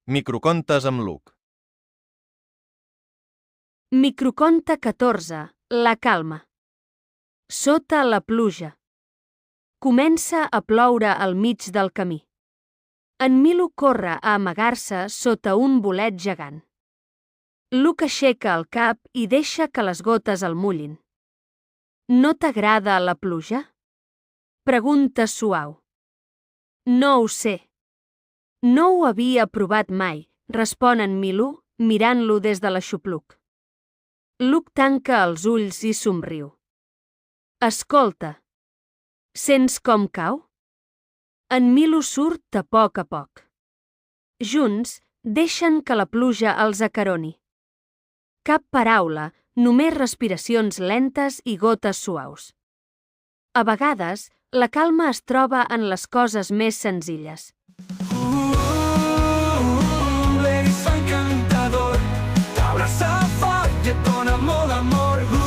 Microcontes amb Luc. Microconte 14. La calma. Sota la pluja. Comença a ploure al mig del camí. En Milo corre a amagar-se sota un bolet gegant. Luc aixeca el cap i deixa que les gotes el mullin. No t'agrada la pluja? Pregunta suau. No ho sé. No ho havia provat mai, respon en Milo, mirant-lo des de l'aixopluc. Luc tanca els ulls i somriu. Escolta. Sents com cau? En Milo surt a poc. Junts, deixen que la pluja els acaroni. Cap paraula, només respiracions lentes i gotes suaus. A vegades, la calma es troba en les coses més senzilles. L'Eris fa encantador, t'abraça fort i et dona molt amor.